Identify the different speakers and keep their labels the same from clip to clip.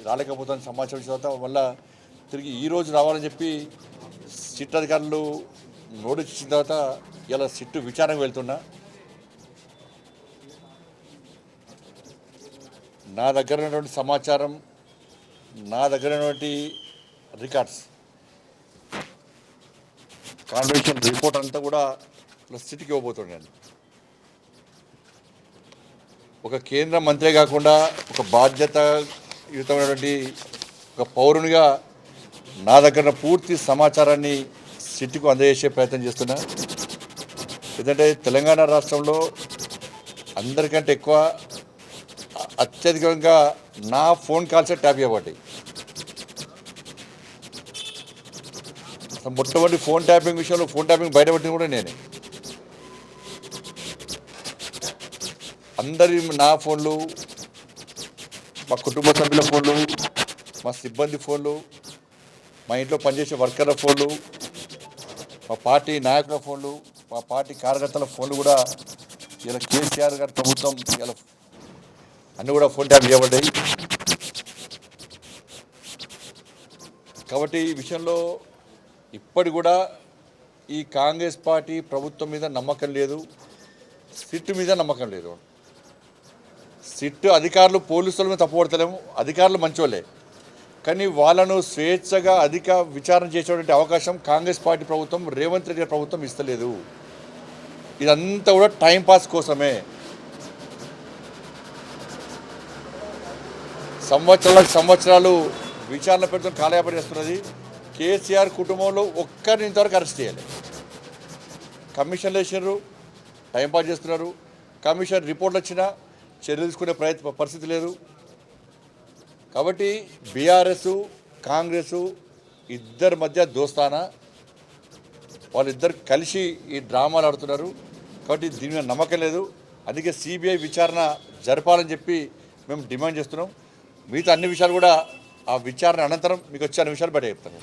Speaker 1: రాలేకపోతాను సమాచారం ఇచ్చిన తర్వాత మళ్ళీ తిరిగి ఈరోజు రావాలని చెప్పి సిట్ అధికారులు నోటీస్ ఇచ్చిన తర్వాత ఇలా సిట్టు విచారణకు వెళ్తున్నా. నా దగ్గర ఉన్నటువంటి సమాచారం, నా దగ్గర ఉన్నటువంటి రికార్డ్స్, కాన్వెన్షన్ రిపోర్ట్ అంతా కూడా సిట్కి ఇవ్వబోతున్నాను. ఒక కేంద్ర మంత్రి కాకుండా ఒక బాధ్యతయుతమైనటువంటి ఒక పౌరునిగా నా దగ్గర పూర్తి సమాచారాన్ని సిట్కు అందజేసే ప్రయత్నం చేస్తున్నా. ఎందుకంటే తెలంగాణ రాష్ట్రంలో అందరికంటే ఎక్కువ అత్యధికంగా నా ఫోన్ కాల్సే ట్యాప్ చేయబడ్డాయి. మొట్టమొదటి ఫోన్ ట్యాపింగ్ విషయంలో ఫోన్ ట్యాపింగ్ బయటపడింది కూడా నేనే. అందరి నా ఫోన్లు, మా కుటుంబ సభ్యుల ఫోన్లు, మా సిబ్బంది ఫోన్లు, మా ఇంట్లో పనిచేసే వర్కర్ల ఫోన్లు, మా పార్టీ నాయకుల ఫోన్లు, మా పార్టీ కార్యకర్తల ఫోన్లు కూడా ఇలా కేసీఆర్ గారి ప్రభుత్వం ఇలా అన్నీ కూడా ఫోన్ ట్యాప్ చేయబడ్డాయి. కాబట్టి ఈ విషయంలో ఇప్పటి కూడా ఈ కాంగ్రెస్ పార్టీ ప్రభుత్వం మీద నమ్మకం లేదు, సిట్ మీద నమ్మకం లేదు. సిట్ అధికారులు పోలీసుల మీద తప్పుపడతలేము, అధికారులు మంచోళ్ళే, కానీ వాళ్ళను స్వేచ్ఛగా అధిక విచారణ చేసేటువంటి అవకాశం కాంగ్రెస్ పార్టీ ప్రభుత్వం, రేవంత్ రెడ్డి ప్రభుత్వం ఇస్తలేదు. ఇదంతా కూడా టైంపాస్ కోసమే. సంవత్సరాలు విచారణ పెడుతున్న కాలయాపన చేస్తున్నది. కేసీఆర్ కుటుంబంలో ఒక్కరిని ఇంతవరకు అరెస్ట్ చేయాలి. కమిషన్లు వేసినారు, టైంపాస్ చేస్తున్నారు. కమిషన్ రిపోర్ట్లు వచ్చినా చర్యలు తీసుకునే పరిస్థితి లేదు. కాబట్టి బీఆర్ఎస్ కాంగ్రెస్ ఇద్దరి మధ్య దోస్తానా, వాళ్ళిద్దరు కలిసి ఈ డ్రామాలు ఆడుతున్నారు. కాబట్టి దీని మీద నమ్మకం లేదు. అందుకే సిబిఐ విచారణ జరపాలని చెప్పి మేము డిమాండ్ చేస్తున్నాం. మిగతా అన్ని విషయాలు కూడా ఆ విచారణ అనంతరం మీకు వచ్చే అన్ని విషయాలు బయట చెప్తాను.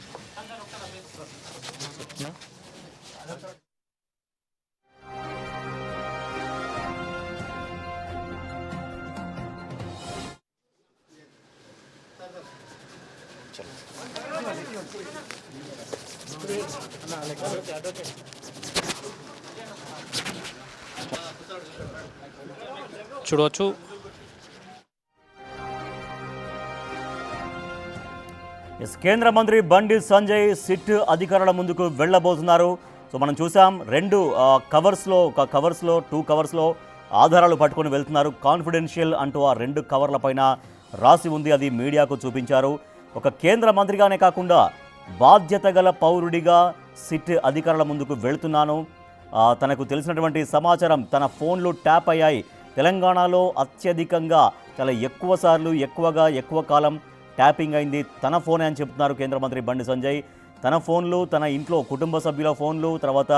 Speaker 2: చూడవచ్చు
Speaker 3: కేంద్ర మంత్రి బండి సంజయ్ సిట్ అధికారుల ముందుకు వెళ్ళబోతున్నారు. సో మనం చూసాం రెండు కవర్స్లో 2 కవర్స్లో ఆధారాలు పట్టుకొని వెళ్తున్నారు. కాన్ఫిడెన్షియల్ అంటూ ఆ 2 కవర్ల పైన రాసి ఉంది. అది మీడియాకు చూపించారు. ఒక కేంద్ర మంత్రిగానే కాకుండా బాధ్యత గల పౌరుడిగా సిట్ అధికారుల ముందుకు వెళ్తున్నాను. తనకు తెలిసినటువంటి సమాచారం తన ఫోన్లు ట్యాప్ అయ్యాయి. తెలంగాణలో అత్యధికంగా చాలా ఎక్కువ కాలం ట్యాపింగ్ అయింది తన ఫోనే అని చెప్తున్నారు కేంద్ర మంత్రి బండి సంజయ్. తన ఫోన్లు, తన ఇంట్లో కుటుంబ సభ్యుల ఫోన్లు, తర్వాత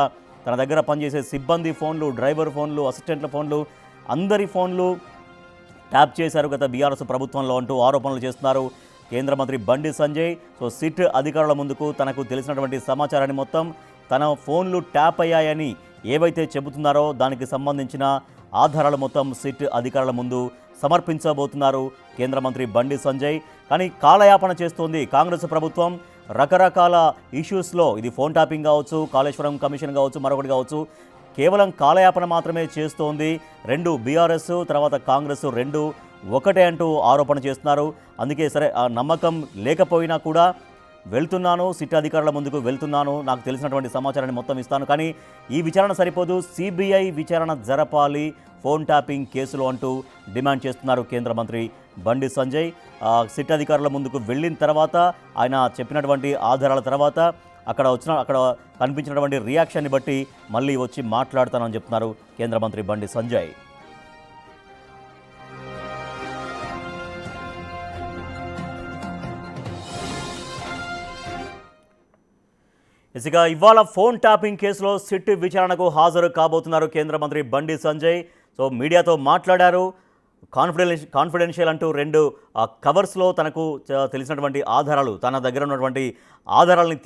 Speaker 3: తన దగ్గర పనిచేసే సిబ్బంది ఫోన్లు, డ్రైవర్ ఫోన్లు, అసిస్టెంట్ల ఫోన్లు, అందరి ఫోన్లు ట్యాప్ చేశారు గత బీఆర్ఎస్ ప్రభుత్వంలో అంటూ ఆరోపణలు చేస్తున్నారు కేంద్ర మంత్రి బండి సంజయ్. సో సిట్ అధికారుల ముందుకు తనకు తెలిసినటువంటి సమాచారాన్ని మొత్తం తన ఫోన్లు ట్యాప్ అయ్యాయని ఏవైతే చెబుతున్నారో దానికి సంబంధించిన ఆధారాలు మొత్తం సిట్ అధికారుల ముందు సమర్పించబోతున్నారు కేంద్ర మంత్రి బండి సంజయ్. కానీ కాలయాపన చేస్తోంది కాంగ్రెస్ ప్రభుత్వం రకరకాల ఇష్యూస్లో. ఇది ఫోన్ ట్యాపింగ్ కావచ్చు, కాళేశ్వరం కమిషన్ కావచ్చు, మరొకటి కావచ్చు, కేవలం కాలయాపన మాత్రమే చేస్తోంది. 2 బీఆర్ఎస్ తర్వాత కాంగ్రెస్ 2 ఒకటే అంటూ ఆరోపణ చేస్తున్నారు. అందుకే సరే ఆ నమ్మకం లేకపోయినా కూడా వెళ్తున్నాను, సిట్ అధికారుల ముందుకు వెళ్తున్నాను, నాకు తెలిసినటువంటి సమాచారాన్ని మొత్తం ఇస్తాను, కానీ ఈ విచారణ సరిపోదు, సిబిఐ విచారణ జరపాలి ఫోన్ ట్యాపింగ్ కేసులో అంటూ డిమాండ్ చేస్తున్నారు కేంద్ర మంత్రి బండి సంజయ్. సిట్ అధికారుల ముందుకు వెళ్ళిన తర్వాత ఆయన చెప్పినటువంటి ఆధారాల తర్వాత అక్కడ కనిపించినటువంటి రియాక్షన్ని బట్టి మళ్ళీ వచ్చి మాట్లాడతానని చెప్తున్నారు కేంద్ర మంత్రి బండి సంజయ్. ఇక ఇవాళ ఫోన్ ట్యాపింగ్ కేసులో సిట్ విచారణకు హాజరు కాబోతున్నారు కేంద్ర మంత్రి బండి సంజయ్. సో మీడియాతో మాట్లాడారు. కాన్ఫిడెన్షియల్ అంటూ 2 కవర్స్లో తనకు తెలిసినటువంటి ఆధారాలు, తన దగ్గర ఉన్నటువంటి ఆధారాలని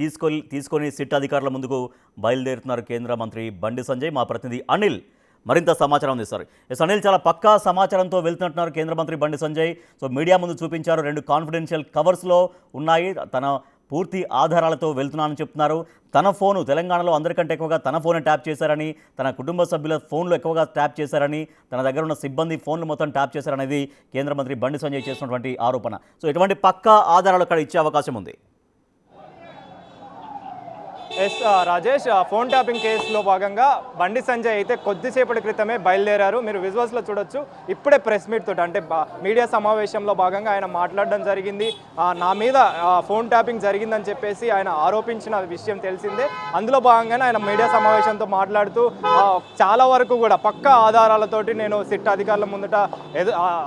Speaker 3: తీసుకొని సిట్ అధికారుల ముందుకు బయలుదేరుతున్నారు కేంద్ర మంత్రి బండి సంజయ్. మా ప్రతినిధి అనిల్ మరింత సమాచారం అందిస్తారు. ఎస్ అనిల్, చాలా పక్కా సమాచారంతో వెళ్తున్నట్టున్నారు కేంద్ర మంత్రి బండి సంజయ్. సో మీడియా ముందు చూపించారు, 2 కాన్ఫిడెన్షియల్ కవర్స్లో ఉన్నాయి, తన పూర్తి ఆధారాలతో వెళ్తున్నానని చెప్తున్నారు. తన ఫోను తెలంగాణలో అందరికంటే ఎక్కువగా తన ఫోన్ ట్యాప్ చేశారని, తన కుటుంబ సభ్యుల ఫోన్లు ఎక్కువగా ట్యాప్ చేశారని, తన దగ్గర ఉన్న సిబ్బంది ఫోన్లు మొత్తం ట్యాప్ చేశారనేది కేంద్ర మంత్రి బండి సంజయ్ చేసినటువంటి ఆరోపణ. సో ఎటువంటి పక్కా ఆధారాలు అక్కడ ఇచ్చే అవకాశం ఉంది?
Speaker 4: ఎస్ రాజేష్, ఫోన్ ట్యాపింగ్ కేసులో భాగంగా బండి సంజయ్ అయితే కొద్దిసేపటి క్రితమే బయలుదేరారు. మీరు విజువల్స్లో చూడొచ్చు. ఇప్పుడే ప్రెస్ మీట్ తోటి అంటే మీడియా సమావేశంలో భాగంగా ఆయన మాట్లాడడం జరిగింది. నా మీద ఫోన్ ట్యాపింగ్ జరిగిందని చెప్పేసి ఆయన ఆరోపించిన విషయం తెలిసిందే. అందులో భాగంగానే ఆయన మీడియా సమావేశంతో మాట్లాడుతూ చాలా వరకు కూడా పక్కా ఆధారాలతోటి నేను సిట్ అధికారుల ముందుట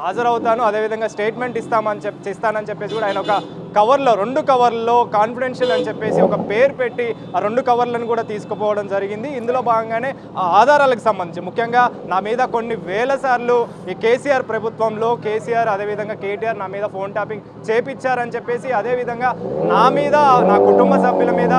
Speaker 4: హాజరవుతాను, అదేవిధంగా స్టేట్మెంట్ ఇస్తానని చెప్పేసి కూడా ఆయన ఒక కవర్లో 2 కవర్లలో కాన్ఫిడెన్షియల్ అని చెప్పేసి ఒక పేరు పెట్టి ఆ 2 కవర్లను కూడా తీసుకుపోవడం జరిగింది. ఇందులో భాగంగానే ఆ ఆధారాలకు సంబంధించి ముఖ్యంగా నా మీద కొన్ని వేల సార్లు ఈ కేసీఆర్ ప్రభుత్వంలో కేసీఆర్ అదేవిధంగా కేటీఆర్ నా మీద ఫోన్ ట్యాపింగ్ చేపించారని చెప్పేసి, అదేవిధంగా నా మీద నా కుటుంబ సభ్యుల మీద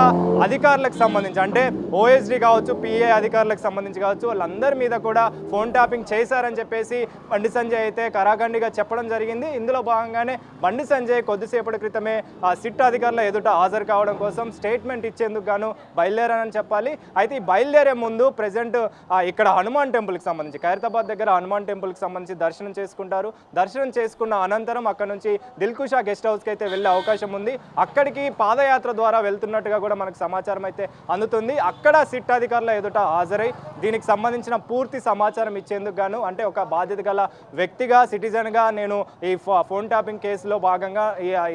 Speaker 4: అధికారులకు సంబంధించి అంటే ఓఎస్డీ కావచ్చు, పిఏ అధికారులకు సంబంధించి కావచ్చు, వాళ్ళందరి మీద కూడా ఫోన్ ట్యాపింగ్ చేశారని చెప్పేసి బండి సంజయ్ అయితే కరాఖండిగా చెప్పడం జరిగింది. ఇందులో భాగంగానే బండి సంజయ్ కొద్దిసేపటి క్రితం సిట్ అధికారుల ఎదుట హాజరు కావడం కోసం స్టేట్మెంట్ ఇచ్చేందుకు గాను బయలుదేరానని చెప్పాలి. అయితే ఈ బయలుదేరే ముందు ప్రెజెంట్ ఇక్కడ హనుమాన్ టెంపుల్కి సంబంధించి ఖైరతాబాద్ దగ్గర హనుమాన్ టెంపుల్కి సంబంధించి దర్శనం చేసుకుంటారు. దర్శనం చేసుకున్న అనంతరం అక్కడ నుంచి దిల్కుషా గెస్ట్ హౌస్కి అయితే వెళ్ళే అవకాశం ఉంది. అక్కడికి పాదయాత్ర ద్వారా వెళ్తున్నట్టుగా కూడా మనకు సమాచారం అయితే అందుతుంది. అక్కడ సిట్ అధికారుల ఎదుట హాజరై దీనికి సంబంధించిన పూర్తి సమాచారం ఇచ్చేందుకు గాను అంటే ఒక బాధ్యత గల వ్యక్తిగా సిటిజన్గా నేను ఈ ఫోన్ ట్యాపింగ్ కేసులో భాగంగా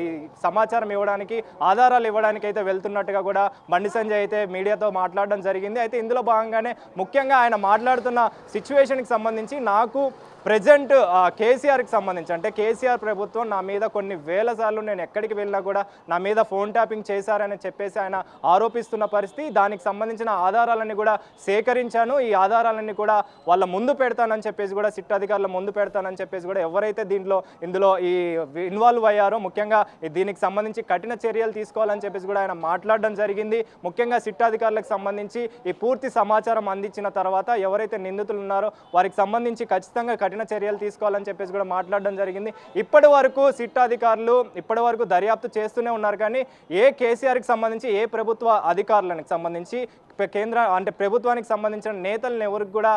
Speaker 4: ఈ సమాచారం ఇవ్వడానికి ఆధారాలు ఇవ్వడానికి అయితే వెళ్తున్నట్టుగా కూడా బండి సంజయ్ అయితే మీడియాతో మాట్లాడడం జరిగింది. అయితే ఇందులో భాగంగానే ముఖ్యంగా ఆయన మాట్లాడుతున్న సిచ్యువేషన్కి సంబంధించి నాకు ప్రజెంట్ కేసీఆర్కి సంబంధించి అంటే కేసీఆర్ ప్రభుత్వం నా మీద కొన్ని వేల సార్లు నేను ఎక్కడికి వెళ్ళినా కూడా నా మీద ఫోన్ ట్యాపింగ్ చేశారని చెప్పేసి ఆయన ఆరోపిస్తున్న పరిస్థితి. దానికి సంబంధించిన ఆధారాలన్నీ కూడా సేకరించాను, ఈ ఆధారాలన్నీ కూడా వాళ్ళ ముందు పెడతానని చెప్పేసి కూడా సిట్ అధికారుల ముందు పెడతానని చెప్పేసి కూడా ఎవరైతే ఇందులో ఈ ఇన్వాల్వ్ అయ్యారో ముఖ్యంగా దీనికి సంబంధించి కఠిన చర్యలు తీసుకోవాలని చెప్పేసి కూడా ఆయన మాట్లాడడం జరిగింది. ముఖ్యంగా సిట్ అధికారులకు సంబంధించి ఈ పూర్తి సమాచారం అందించిన తర్వాత ఎవరైతే నిందితులు ఉన్నారో వారికి సంబంధించి ఖచ్చితంగా కఠిన చర్యలు తీసుకోవాలని చెప్పేసి కూడా మాట్లాడడం జరిగింది. ఇప్పటి వరకు సిట్ అధికారులు ఇప్పటి వరకు దర్యాప్తు చేస్తూనే ఉన్నారు, కానీ కేసీఆర్కి సంబంధించి ఏ ప్రభుత్వ అధికారులకు సంబంధించి కేంద్ర అంటే ప్రభుత్వానికి సంబంధించిన నేతలను ఎవరికి కూడా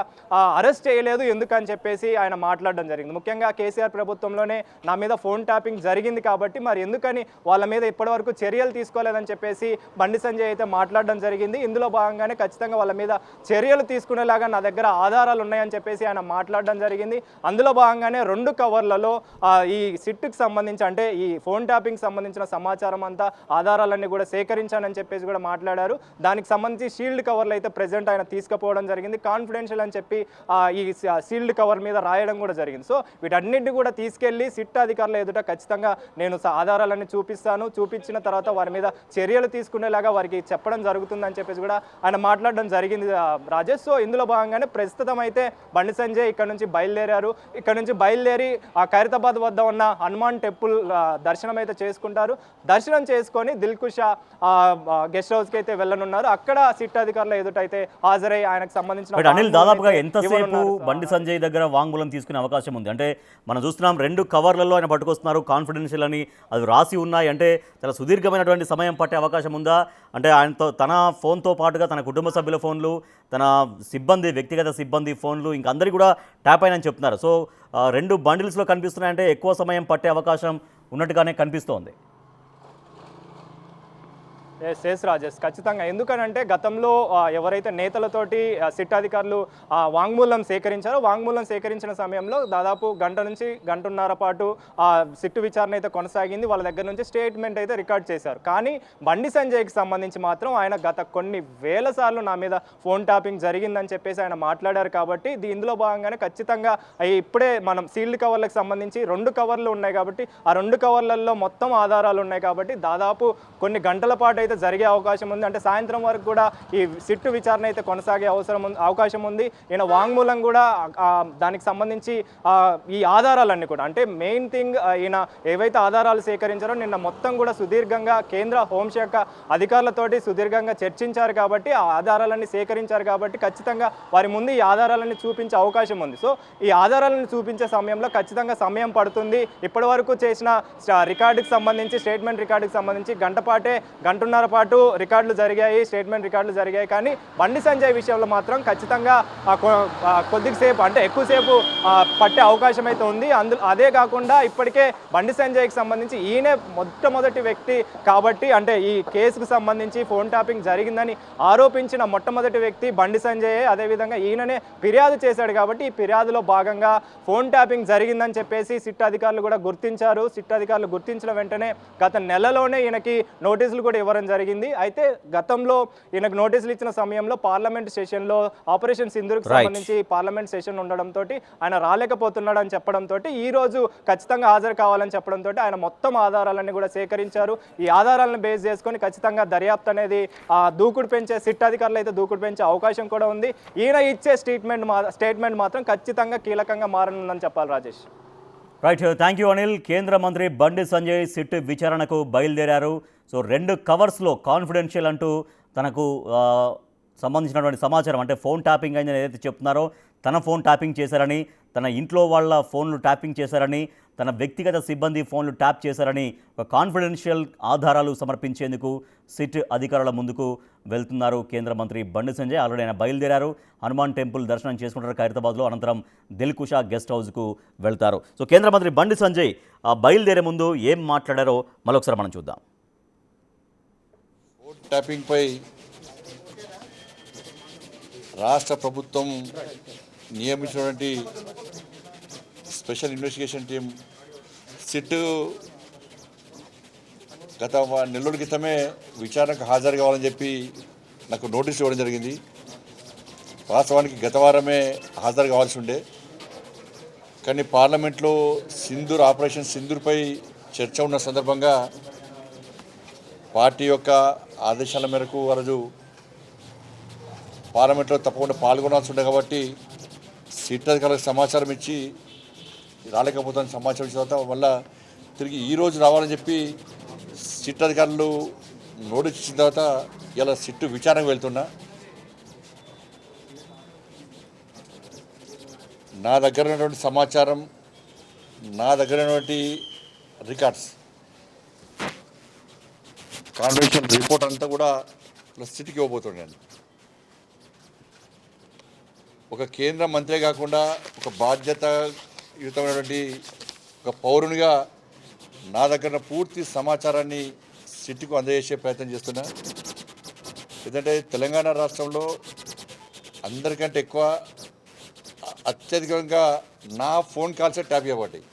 Speaker 4: అరెస్ట్ చేయలేదు ఎందుకని చెప్పేసి ఆయన మాట్లాడడం జరిగింది. ముఖ్యంగా కేసీఆర్ ప్రభుత్వంలోనే నా మీద ఫోన్ ట్యాపింగ్ జరిగింది కాబట్టి మరి ఎందుకని వాళ్ళ మీద ఇప్పటివరకు చర్యలు తీసుకోలేదని చెప్పేసి బండి సంజయ్ అయితే మాట్లాడడం జరిగింది. ఇందులో భాగంగానే ఖచ్చితంగా వాళ్ళ మీద చర్యలు తీసుకునేలాగా నా దగ్గర ఆధారాలు ఉన్నాయని చెప్పేసి ఆయన మాట్లాడడం జరిగింది. అందులో భాగంగానే 2 కవర్లలో ఈ సిట్కి సంబంధించి అంటే ఈ ఫోన్ ట్యాపింగ్ సంబంధించిన సమాచారం అంతా ఆధారాలన్నీ కూడా సేకరించానని చెప్పేసి కూడా మాట్లాడారు. దానికి సంబంధించి షీల్డ్ కవర్లు అయితే ప్రెజెంట్ ఆయన తీసుకుపోవడం జరిగింది. కాన్ఫిడెన్షియల్ అని చెప్పి ఈ షీల్డ్ కవర్ మీద రాయడం కూడా జరిగింది. సో వీటన్నింటినీ కూడా తీసుకెళ్లి సిట్ అధికారుల ఎదుట ఖచ్చితంగా నేను ఆధారాలన్నీ చూపించిన తర్వాత వారి మీద చర్యలు తీసుకునేలాగా వారికి చెప్పడం జరుగుతుందని చెప్పేసి కూడా ఆయన మాట్లాడడం జరిగింది రాజేష్. సో ఇందులో భాగంగానే ప్రస్తుతం అయితే బండి సంజయ్ ఇక్కడ నుంచి బయలుదేరారు. ఇక్కడ నుంచి బయలుదేరి ఖైరతాబాద్ వద్ద ఉన్న హనుమాన్ టెంపుల్ దర్శనం అయితే చేసుకుంటారు. దర్శనం చేసుకొని దిల్కుషా గెస్ట్ హౌస్కి అయితే వెళ్ళనున్నారు. అక్కడ సిట్ అధికారుల ఎదుట అయితే హాజరై ఆయనకు సంబంధించిన
Speaker 3: అనిల్ దాదాపుగా ఎంతసేపు బండి సంజయ్ దగ్గర వాంగ్మూలం తీసుకునే అవకాశం ఉంది? అంటే మనం చూస్తున్నాం 2 కవర్లలో ఆయన పట్టుకొస్తున్నారు, కాన్ఫిడెన్షియల్ అని అవి రాసి ఉన్నాయి. అంటే చాలా సుదీర్ఘమైనటువంటి సమయం పట్టే అవకాశం ఉందా? అంటే ఆయనతో తన ఫోన్తో పాటుగా తన కుటుంబ సభ్యుల ఫోన్లు, తన వ్యక్తిగత సిబ్బంది ఫోన్లు ఇంకా అందరికీ కూడా ట్యాప్ అయినని చెప్తున్నారు. సో 2 బండిల్స్లో కనిపిస్తున్నాయంటే ఎక్కువ సమయం పట్టే అవకాశం ఉన్నట్టుగానే కనిపిస్తోంది.
Speaker 4: ఎస్ రాజేష్, ఖచ్చితంగా. ఎందుకనంటే గతంలో ఎవరైతే నేతలతోటి సిట్ అధికారులు వాంగ్మూలం సేకరించిన సమయంలో దాదాపు గంట నుంచి గంటన్నర పాటు సిట్టు విచారణ అయితే కొనసాగింది. వాళ్ళ దగ్గర నుంచి స్టేట్మెంట్ అయితే రికార్డ్ చేశారు. కానీ బండి సంజయ్కి సంబంధించి మాత్రం ఆయన గత కొన్ని వేల సార్లు నా మీద ఫోన్ ట్యాపింగ్ జరిగిందని చెప్పేసి ఆయన మాట్లాడారు. కాబట్టి ఇందులో భాగంగానే ఖచ్చితంగా ఇప్పుడే మనం సీల్డ్ కవర్లకు సంబంధించి 2 కవర్లు ఉన్నాయి కాబట్టి ఆ 2 కవర్లలో మొత్తం ఆధారాలు ఉన్నాయి కాబట్టి దాదాపు కొన్ని గంటల పాటు అయితే జరిగే అవకాశం ఉంది. అంటే సాయంత్రం వరకు కూడా ఈ సిట్టు విచారణ అయితే కొనసాగే అవకాశం ఉంది. ఈయన వాంగ్మూలం కూడా దానికి సంబంధించి ఈ ఆధారాలన్నీ కూడా అంటే మెయిన్ థింగ్ ఈయన ఏవైతే ఆధారాలు సేకరించారో నిన్న మొత్తం కూడా సుదీర్ఘంగా కేంద్ర హోంశాఖ అధికారులతోటి సుదీర్ఘంగా చర్చించారు కాబట్టి ఆ ఆధారాలన్నీ సేకరించారు కాబట్టి ఖచ్చితంగా వారి ముందు ఈ ఆధారాలన్నీ చూపించే అవకాశం ఉంది. సో ఈ ఆధారాలను చూపించే సమయంలో ఖచ్చితంగా సమయం పడుతుంది. ఇప్పటి వరకు చేసిన రికార్డుకి సంబంధించి స్టేట్మెంట్ రికార్డుకి సంబంధించి గంటన్నర పాటు రికార్డులు జరిగాయి, స్టేట్మెంట్ రికార్డులు జరిగాయి. కానీ బండి సంజయ్ విషయంలో మాత్రం ఖచ్చితంగా కొద్దిసేపు అంటే ఎక్కువసేపు పట్టే అవకాశం అయితే ఉంది. అదే కాకుండా ఇప్పటికే బండి సంజయ్కి సంబంధించి ఈయనే మొట్టమొదటి వ్యక్తి కాబట్టి అంటే ఈ కేసుకు సంబంధించి ఫోన్ ట్యాపింగ్ జరిగిందని ఆరోపించిన మొట్టమొదటి వ్యక్తి బండి సంజయ్. అదేవిధంగా ఈయననే ఫిర్యాదు చేశాడు కాబట్టి ఈ ఫిర్యాదులో భాగంగా ఫోన్ ట్యాపింగ్ జరిగిందని చెప్పేసి సిట్ అధికారులు కూడా గుర్తించారు. సిట్ అధికారులు గుర్తించిన వెంటనే గత నెలలోనే ఈయనకి నోటీసులు కూడా ఇవ్వడం జరిగింది. అయితే గతంలో ఈయనకు నోటీసులు ఇచ్చిన సమయంలో పార్లమెంట్ సెషన్లో ఆపరేషన్ సింధూర్కి సంబంధించి పార్లమెంట్ సెషన్ ఉండడంతో ఆయన రాలేకపోతున్నాడు అని చెప్పడంతో ఈ రోజు ఖచ్చితంగా హాజరు కావాలని చెప్పడంతో ఆయన మొత్తం ఆధారాలన్నీ కూడా సేకరించారు. ఈ ఆధారాలను బేస్ చేసుకొని ఖచ్చితంగా దర్యాప్తు అనేది దూకుడు పెంచే సిట్ అధికారులు అయితే దూకుడు పెంచే అవకాశం కూడా ఉంది. ఈయన ఇచ్చే స్టేట్మెంట్ మాత్రం ఖచ్చితంగా కీలకంగా మారనుందని చెప్పాలి. Rajesh
Speaker 3: right, thank you Anil. కేంద్ర మంత్రి బండి సంజయ్ సిట్ విచారణకు బయలుదేరారు. సో 2 కవర్స్లో కాన్ఫిడెన్షియల్ అంటూ తనకు సంబంధించినటువంటి సమాచారం అంటే ఫోన్ ట్యాపింగ్ అయిందని ఏదైతే చెప్తున్నారో తన ఫోన్ ట్యాపింగ్ చేశారని, తన ఇంట్లో వాళ్ళ ఫోన్లు ట్యాపింగ్ చేశారని, తన వ్యక్తిగత సిబ్బంది ఫోన్లు ట్యాప్ చేశారని ఒక కాన్ఫిడెన్షియల్ ఆధారాలు సమర్పించేందుకు సిట్ అధికారుల ముందుకు వెళ్తున్నారు కేంద్ర మంత్రి బండి సంజయ్. ఆల్రెడీ ఆయన బయలుదేరారు. హనుమాన్ టెంపుల్ దర్శనం చేసుకుంటారు ఖైరతాబాద్లో. అనంతరం దిల్కుషా గెస్ట్ హౌస్కు వెళ్తారు. సో కేంద్ర మంత్రి బండి సంజయ్ బయలుదేరే ముందు ఏం మాట్లాడారో మరొకసారి మనం చూద్దాం.
Speaker 1: ఫోన్ ట్యాపింగ్పై రాష్ట్ర ప్రభుత్వం నియమించినటువంటి స్పెషల్ ఇన్వెస్టిగేషన్ టీం సిట్ గత నెల్లూరు క్రితమే విచారణకు హాజరు కావాలని చెప్పి నాకు నోటీస్ ఇవ్వడం జరిగింది. వాస్తవానికి గత వారమే హాజరు కావాల్సి ఉండే, కానీ పార్లమెంట్లో ఆపరేషన్ సింధూర్పై చర్చ ఉన్న సందర్భంగా పార్టీ యొక్క ఆదేశాల మేరకు ఆ రోజు పార్లమెంట్లో తప్పకుండా పాల్గొనాల్సి ఉండే కాబట్టి సిట్ అధికారులకు సమాచారం ఇచ్చి రాలేకపోతాను సమాచారం ఇచ్చిన తర్వాత మళ్ళీ తిరిగి ఈరోజు రావాలని చెప్పి సిట్ అధికారులు నోటీస్ ఇచ్చిన తర్వాత ఇలా సిట్టు విచారణకు వెళ్తున్నా. నా దగ్గర ఉన్నటువంటి సమాచారం, నా దగ్గర ఉన్నటువంటి రికార్డ్స్, కాన్ఫిడెన్షియల్ రిపోర్ట్ అంతా కూడా సిట్కి ఇవ్వబోతున్నాను. ఒక కేంద్ర మంత్రే కాకుండా ఒక బాధ్యతాయుతమైనటువంటి ఒక పౌరునిగా నా దగ్గర పూర్తి సమాచారాన్ని సిట్కు అందజేసే ప్రయత్నం చేస్తున్నా. ఎందుకంటే తెలంగాణ రాష్ట్రంలో అందరికంటే ఎక్కువ అత్యధికంగా నా ఫోన్ కాల్సే ట్యాప్ చేయబడ్డాయి.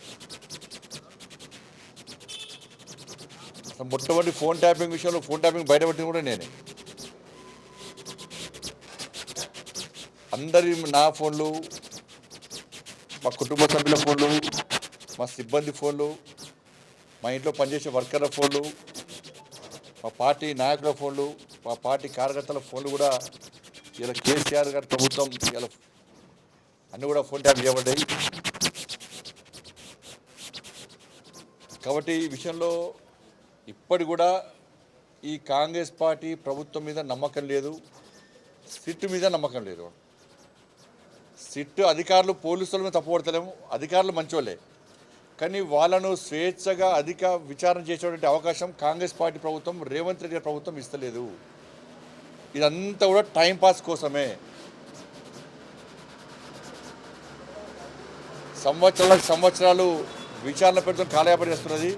Speaker 1: మొట్టమొదటి ఫోన్ ట్యాపింగ్ విషయంలో ఫోన్ ట్యాపింగ్ బయటపడింది కూడా నేనే. అందరి నా ఫోన్లు, మా కుటుంబ సభ్యుల ఫోన్లు, మా సిబ్బంది ఫోన్లు, మా ఇంట్లో పనిచేసే వర్కర్ల ఫోన్లు, మా పార్టీ నాయకుల ఫోన్లు, మా పార్టీ కార్యకర్తల ఫోన్లు కూడా ఇలా కేసీఆర్ గారి ప్రభుత్వం ఇలా అన్నీ కూడా ఫోన్ ట్యాప్ చేయబడ్డాయి. కాబట్టి ఈ విషయంలో ఇప్పటి కూడా ఈ కాంగ్రెస్ పార్టీ ప్రభుత్వం మీద నమ్మకం లేదు, సిట్ మీద నమ్మకం లేదు. సిట్ అధికారులు పోలీసుల మీద తప్పుపడతలేము, అధికారులు మంచోళ్ళే, కానీ వాళ్ళను స్వేచ్ఛగా విచారణ చేసేటువంటి అవకాశం కాంగ్రెస్ పార్టీ ప్రభుత్వం, రేవంత్ రెడ్డి ప్రభుత్వం ఇస్తలేదు. ఇదంతా కూడా టైంపాస్ కోసమే. సంవత్సరాలు విచారణ పెడుతున్న కాలయాపన చేస్తున్నది.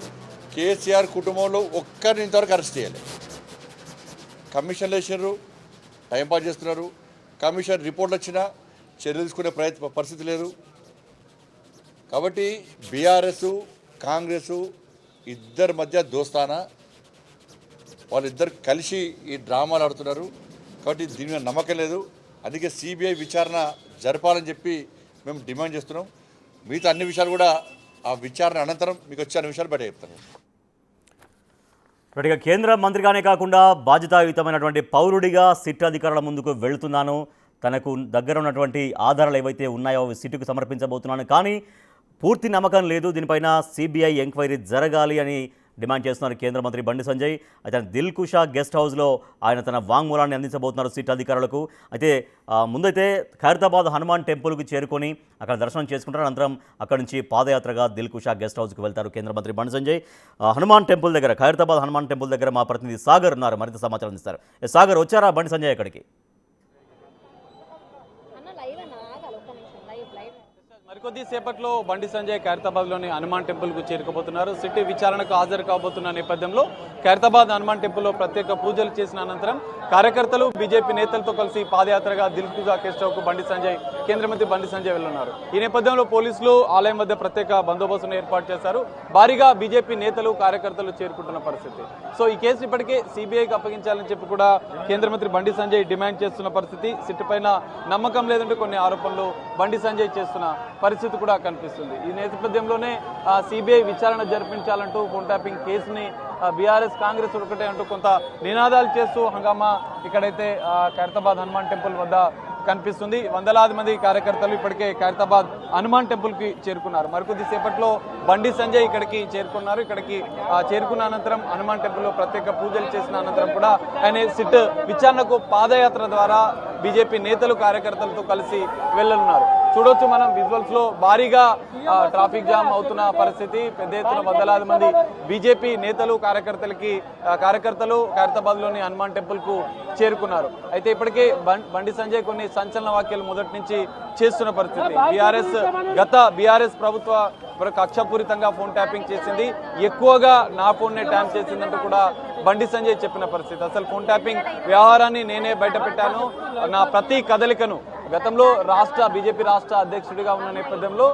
Speaker 1: కేసీఆర్ కుటుంబంలో ఒక్కరిని ఇంతవరకు అరెస్ట్ చేయాలి. కమిషన్లు వేసారు, టైంపాస్ చేస్తున్నారు. కమిషన్ రిపోర్ట్లు వచ్చినా చర్యలు తీసుకునే పరిస్థితి లేదు. కాబట్టి బీఆర్ఎస్ కాంగ్రెస్ ఇద్దరి మధ్య దోస్తానా, వాళ్ళిద్దరు కలిసి ఈ డ్రామాలు ఆడుతున్నారు. కాబట్టి దీని మీద నమ్మకం లేదు. అందుకే సిబిఐ విచారణ జరపాలని చెప్పి మేము డిమాండ్ చేస్తున్నాం. మిగతా అన్ని విషయాలు కూడా ఆ విచారణ అనంతరం మీకు వచ్చే అన్ని విషయాలు బయట చెప్తాను.
Speaker 3: ఇక కేంద్ర మంత్రిగానే కాకుండా బాధ్యతాయుతమైనటువంటి పౌరుడిగా సిట్ అధికారుల ముందుకు వెళుతున్నాను, తనకు దగ్గర ఉన్నటువంటి ఆధారాలు ఏవైతే ఉన్నాయో అవి సిట్కు సమర్పించబోతున్నాను, కానీ పూర్తి నమ్మకం లేదు, దీనిపైన సిబిఐ ఎంక్వైరీ జరగాలి అని డిమాండ్ చేస్తున్నారు కేంద్ర మంత్రి బండి సంజయ్. అయితే దిల్ కుషా గెస్ట్ హౌస్లో ఆయన తన వాంగ్మూలాన్ని అందించబోతున్నారు సిట్ అధికారులకు. అయితే ముందైతే ఖైరతాబాద్ హనుమాన్ టెంపుల్కి చేరుకొని అక్కడ దర్శనం చేసుకుంటారు. అనంతరం అక్కడి నుంచి పాదయాత్రగా దిల్ కుషా గెస్ట్ హౌస్కి వెళ్తారు కేంద్ర మంత్రి బండి సంజయ్. హనుమాన్ టెంపుల్ దగ్గర, ఖైరతాబాద్ హనుమాన్ టెంపుల్ దగ్గర మా ప్రతినిధి సాగర్ ఉన్నారు, మరింత సమాచారం అందిస్తారు. సాగర్, వచ్చారా బండి సంజయ్ అక్కడికి?
Speaker 5: మరికొద్ది సేపట్లో బండి సంజయ్ ఖైరతాబాద్లోని హనుమాన్ టెంపుల్కు చేరుకోబోతున్నారు. సిట్ విచారణకు హాజరు కాబోతున్న నేపథ్యంలో ఖైరతాబాద్ హనుమాన్ టెంపుల్లో ప్రత్యేక పూజలు చేసిన అనంతరం కార్యకర్తలు, బీజేపీ నేతలతో కలిసి పాదయాత్రగా దిల్ కుషా గెస్ట్ హౌస్కు బండి సంజయ్, కేంద్ర మంత్రి బండి సంజయ్ వెళ్తున్నారు. ఈ నేపథ్యంలో పోలీసులు ఆలయం వద్ద ప్రత్యేక బందోబస్తును ఏర్పాటు చేశారు. భారీగా బీజేపీ నేతలు, కార్యకర్తలు చేరుకుంటున్న పరిస్థితి. సో ఈ కేసు ఇప్పటికే సిబిఐకి అప్పగించాలని చెప్పి కూడా కేంద్ర మంత్రి బండి సంజయ్ డిమాండ్ చేస్తున్న పరిస్థితి. సిట్ పైన నమ్మకం లేదంటే కొన్ని ఆరోపణలు బండి సంజయ్ చేస్తున్న పరిస్థితి కూడా కనిపిస్తుంది. ఈ నేపథ్యంలోనే సిబిఐ విచారణ జరిపించాలంటూ ఫోన్ ట్యాపింగ్ కేసుని బీఆర్ఎస్, కాంగ్రెస్ ఒకటే అంటూ కొంత నినాదాలు చేస్తూ హంగామా ఇక్కడైతే ఖైరతాబాద్ హనుమాన్ టెంపుల్ వద్ద కనిపిస్తుంది. వందలాది మంది కార్యకర్తలు ఇప్పటికే ఖైరతాబాద్ హనుమాన్ టెంపుల్ కి చేరుకున్నారు. మరికొద్ది సేపట్లో బండి సంజయ్ ఇక్కడికి చేరుకున్నారు. ఇక్కడికి చేరుకున్న అనంతరం హనుమాన్ టెంపుల్లో ప్రత్యేక పూజలు చేసిన అనంతరం కూడా ఆయన సిట్ విచారణకు పాదయాత్ర ద్వారా బీజేపీ నేతలు, కార్యకర్తలతో కలిసి వెళ్ళనున్నారు. చూడొచ్చు మనం విజువల్స్ లో భారీగా ట్రాఫిక్ జామ్ అవుతున్న పరిస్థితి. పెద్ద ఎత్తున వందలాది మంది బీజేపీ నేతలు, కార్యకర్తలు ఖైరతాబాద్ లోని హనుమాన్ టెంపుల్ కు చేరుకున్నారు. అయితే ఇప్పటికే బండి సంజయ్ కొన్ని సంచలన వ్యాఖ్యలు మొదటి నుంచి చేస్తున్న పరిస్థితి. బీఆర్ఎస్ ప్రభుత్వ కక్షపూరితంగా ఫోన్ ట్యాపింగ్ చేసింది, ఎక్కువగా నా ఫోన్నే ట్యాప్ చేసిందంటూ కూడా బండి సంజయ్ చెప్పిన పరిస్థితి. అసలు ఫోన్ ట్యాపింగ్ వ్యవహారాన్ని నేనే బయట పెట్టాను, నా ప్రతి కదలికను గతంలో బీజేపీ రాష్ట్ర అధ్యక్షుడిగా ఉన్న నేపథ్యంలో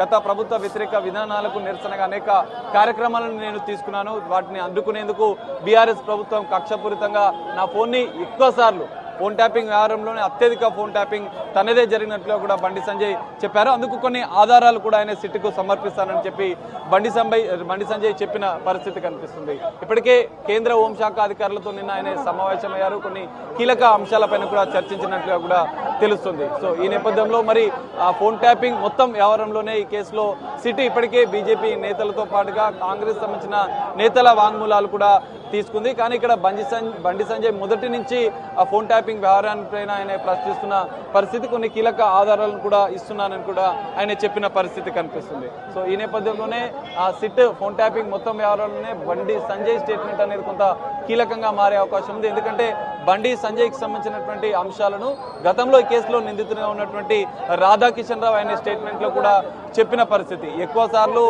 Speaker 5: గత ప్రభుత్వ వ్యతిరేక విధానాలకు నిరసనగా అనేక కార్యక్రమాలను నేను తీసుకున్నాను. వాటిని అందుకునేందుకు బీఆర్ఎస్ ప్రభుత్వం కక్షపూరితంగా నా ఫోన్ని ఎక్కువసార్లు ఫోన్ ట్యాపింగ్ వ్యవహారంలోనే అత్యధిక ఫోన్ ట్యాపింగ్ తనదే జరిగినట్లుగా కూడా బండి సంజయ్ చెప్పారు. అందుకు కొన్ని ఆధారాలు కూడా ఆయన సిట్కు సమర్పిస్తానని చెప్పి బండి సంజయ్ చెప్పిన పరిస్థితి కనిపిస్తుంది. ఇప్పటికే కేంద్ర హోంశాఖ అధికారులతో నిన్న ఆయన సమావేశమయ్యారు. కొన్ని కీలక అంశాలపైన కూడా చర్చించినట్లుగా కూడా తెలుస్తుంది. సో ఈ నేపథ్యంలో మరి ఆ ఫోన్ ట్యాపింగ్ మొత్తం వ్యవహారంలోనే ఈ కేసులో సిట్ ఇప్పటికే బీజేపీ నేతలతో పాటుగా కాంగ్రెస్ సంబంధించిన నేతల వాంగ్మూలాలు కూడా తీసుకుంది. కానీ ఇక్కడ బండి సంజయ్ మొదటి నుంచి ఆ ఫోన్ ట్యాపింగ్ వ్యవహారానిపైన ఆయన ప్రశ్నిస్తున్న పరిస్థితి, కొన్ని కీలక ఆధారాలను కూడా ఇస్తున్నానని కూడా ఆయన చెప్పిన పరిస్థితి కనిపిస్తుంది. సో ఈ నేపథ్యంలోనే ఆ సిట్ ఫోన్ ట్యాపింగ్ మొత్తం వ్యవహారంలోనే బండి సంజయ్ స్టేట్మెంట్ అనేది కొంత కీలకంగా మారే అవకాశం ఉంది. ఎందుకంటే బండి సంజయ్కి సంబంధించినటువంటి అంశాలను గతంలో ఈ కేసులో నిందితులుగా ఉన్నటువంటి రాధాకిషన్ రావు ఆయన స్టేట్మెంట్లో కూడా చెప్పిన పరిస్థితి. ఎక్కువ సార్లు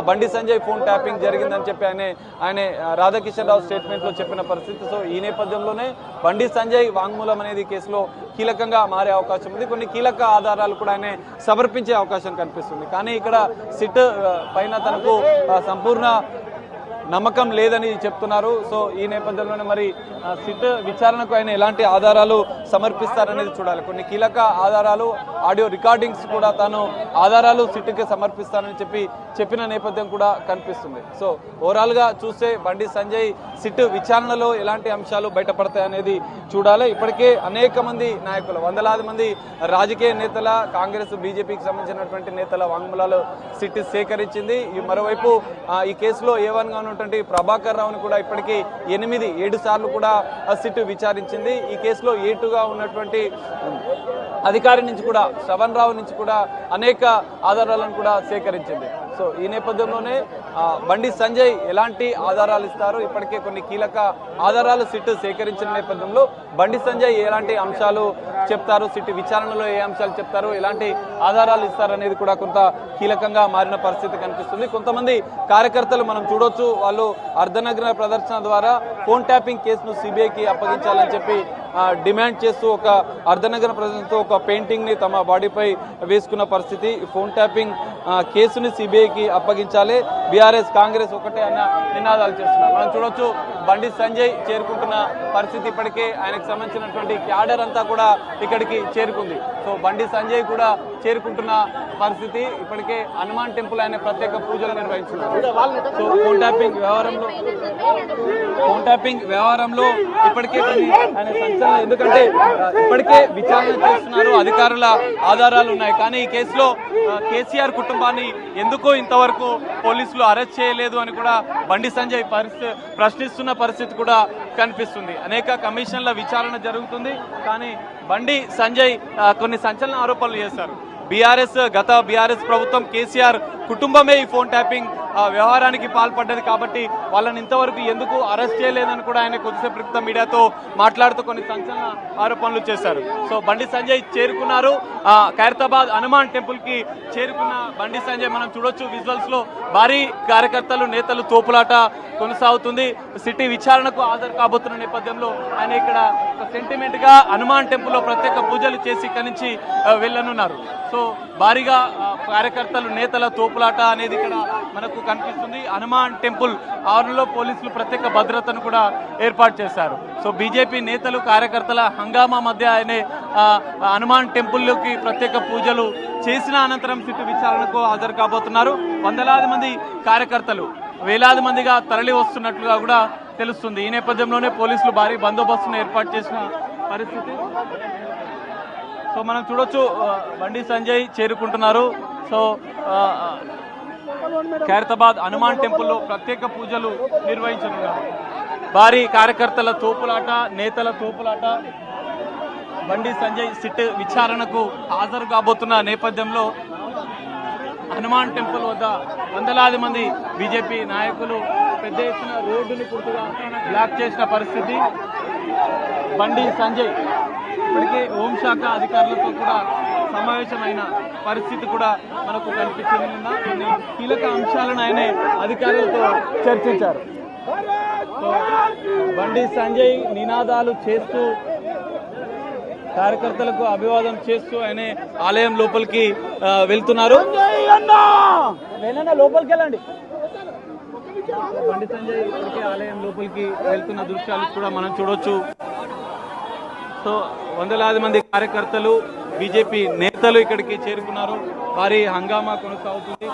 Speaker 5: బండి సంజయ్ ఫోన్ ట్యాపింగ్ జరిగిందని చెప్పి ఆయన రాధాకిషన్ రావు స్టేట్మెంట్లో చెప్పిన పరిస్థితి. సో ఈ నేపథ్యంలోనే బండి సంజయ్ వాంగ్మూలం అనేది కేసులో కీలకంగా మారే అవకాశం ఉంది. కొన్ని కీలక ఆధారాలు కూడా ఆయన సమర్పించే అవకాశం కనిపిస్తుంది. కానీ ఇక్కడ సిట్ పైన తనకు సంపూర్ణ నమ్మకం లేదని చెప్తున్నారు. సో ఈ నేపథ్యంలోనే మరి సిట్ విచారణకు ఆయన ఎలాంటి ఆధారాలు సమర్పిస్తారనేది చూడాలి. కొన్ని కీలక ఆధారాలు, ఆడియో రికార్డింగ్స్ కూడా తాను ఆధారాలు సిట్కి సమర్పిస్తానని చెప్పిన నేపథ్యం కూడా కనిపిస్తుంది. సో ఓవరాల్గా చూస్తే బండి సంజయ్ సిట్ విచారణలో ఎలాంటి అంశాలు బయటపడతాయి అనేది చూడాలి. ఇప్పటికే అనేక మంది నాయకులు, వందలాది మంది రాజకీయ నేతల, కాంగ్రెస్, బీజేపీకి సంబంధించినటువంటి నేతల వాంగ్మూలాలు సిట్ సేకరించింది. మరోవైపు ఈ కేసులో ఏవన్గా ఉన్నటువంటి ప్రభాకర్ రావుని కూడా ఇప్పటికీ 7 సార్లు కూడా సిట్ విచారించింది. ఈ కేసులో ఏటుగా ఉన్నటువంటి అధికారి నుంచి కూడా, శ్రవణ్ రావు నుంచి కూడా అనేక ఆధారాలను కూడా సేకరించింది. సో ఈ నేపథ్యంలోనే బండి సంజయ్ ఎలాంటి ఆధారాలు ఇస్తారు, ఇప్పటికే కొన్ని కీలక ఆధారాలు సిట్ సేకరించిన నేపథ్యంలో బండి సంజయ్ ఎలాంటి అంశాలు చెప్తారు, సిట్ విచారణలో ఏ అంశాలు చెప్తారు, ఎలాంటి ఆధారాలు ఇస్తారు అనేది కూడా కొంత కీలకంగా మారిన పరిస్థితి కనిపిస్తుంది. కొంతమంది కార్యకర్తలు మనం చూడొచ్చు, వాళ్ళు అర్ధనగ్న ప్రదర్శన ద్వారా ఫోన్ ట్యాపింగ్ కేసును సిబిఐకి అప్పగించాలని చెప్పి డిమాండ్ చేస్తూ ఒక అర్ధనగర ప్రజలతో ఒక పెయింటింగ్ని తమ బాడీపై వేసుకున్న పరిస్థితి. ఫోన్ ట్యాపింగ్ కేసుని సిబిఐకి అప్పగించాలి, బీఆర్ఎస్ కాంగ్రెస్ ఒకటే అన్న నినాదాలు చేస్తున్నారు. మనం చూడొచ్చు బండి సంజయ్ చేరుకుంటున్న పరిస్థితి. ఇప్పటికే ఆయనకు సంబంధించినటువంటి క్యాడర్ అంతా కూడా ఇక్కడికి చేరుకుంది. సో బండి సంజయ్ కూడా చేరుకుంటున్న పరిస్థితి. ఇప్పటికే హనుమాన్ టెంపుల్ ఆయన ప్రత్యేక పూజలు నిర్వహించున్నారు. సో ఫోన్ ట్యాపింగ్ వ్యవహారంలో ఇప్పటికే ఆయన సంచలనం, ఎందుకంటే ఇప్పటికే విచారణ చేస్తున్నారు, అధికారుల ఆధారాలు ఉన్నాయి. కానీ ఈ కేసులో కేసీఆర్ కుటుంబాన్ని ఎందుకో ఇంతవరకు పోలీసులు అరెస్ట్ చేయలేదు అని కూడా బండి సంజయ్ ప్రశ్నిస్తున్న పరిస్థితి కూడా కనిపిస్తుంది. అనేక కమిషన్ల విచారణ జరుగుతుంది, కానీ బండి సంజయ్ కొన్ని సంచలన ఆరోపణలు చేశారు. గత బీఆర్ఎస్ ప్రభుత్వం కేసీఆర్ కుటుంబమే ఈ ఫోన్ ట్యాపింగ్ వ్యవహారానికి పాల్పడ్డది, కాబట్టి వాళ్ళని ఇంతవరకు ఎందుకు అరెస్ట్ చేయలేదని కూడా ఆయన కొద్దిసేపు క్రితం మీడియాతో మాట్లాడుతూ కొన్ని సంచలన ఆరోపణలు చేశారు. సో బండి సంజయ్ చేరుకున్నారు, ఖైరతాబాద్ హనుమాన్ టెంపుల్ కి చేరుకున్న బండి సంజయ్ మనం చూడొచ్చు విజువల్స్ లో. భారీ కార్యకర్తలు నేతలు తోపులాట కొనసాగుతుంది. సిటీ విచారణకు హాజరు కాబోతున్న నేపథ్యంలో ఆయన ఇక్కడ సెంటిమెంట్ గా హనుమాన్ టెంపుల్ లో ప్రత్యేక పూజలు చేసి ఇక్కడి నుంచి వెళ్ళనున్నారు. సో భారీగా కార్యకర్తలు నేతల తోపులాట అనేది ఇక్కడ మనకు కనిపిస్తుంది. హనుమాన్ టెంపుల్ ఆవరణలో పోలీసులు ప్రత్యేక భద్రతను కూడా ఏర్పాటు చేశారు. సో బీజేపీ నేతలు కార్యకర్తల హంగామా మధ్య ఆయన హనుమాన్ టెంపుల్లోకి ప్రత్యేక పూజలు చేసిన అనంతరం సిట్టు విచారణకు హాజరు కాబోతున్నారు. వందలాది మంది కార్యకర్తలు వేలాది మందిగా తరలి వస్తున్నట్లుగా కూడా తెలుస్తుంది. ఈ నేపథ్యంలోనే పోలీసులు భారీ బందోబస్తును ఏర్పాటు చేసిన పరిస్థితి. సో మనం చూడొచ్చు బండి సంజయ్ చేరుకుంటున్నారు. సో ఖైరతాబాద్ హనుమాన్ టెంపుల్లో ప్రత్యేక పూజలు నిర్వహించనున్నారు. భారీ కార్యకర్తల తోపులాట, నేతల తోపులాట. బండి సంజయ్ సిట్ విచారణకు హాజరు కాబోతున్న నేపథ్యంలో హనుమాన్ టెంపుల్ వద్ద వందలాది మంది బీజేపీ నాయకులు పెద్ద ఎత్తున రోడ్డుని పూర్తిగా బ్లాక్ చేసిన పరిస్థితి. బండి సంజయ్ ఇప్పటికే హోంశాఖ అధికారులతో కూడా సమావేశమైన పరిస్థితి కూడా మనకు కనిపిస్తుంది. కొన్ని కీలక అంశాలను ఆయన అధికారులతో చర్చించారు. సో బండి సంజయ్ నినాదాలు చేస్తూ కార్యకర్తలకు అభివాదం చేస్తూ ఆయన ఆలయం లోపలికి వెళ్తున్నారు. లోపలికి వెళ్ళండి. బండి సంజయ్ ఇప్పటికే ఆలయం లోపలికి వెళ్తున్న దృశ్యాలు కూడా మనం చూడొచ్చు. సో వందలాది మంది కార్యకర్తలు, బీజేపీ నేతలు ఇక్కడికి చేరుకున్నారు. వారి హంగామా కొనసాగుతుంది.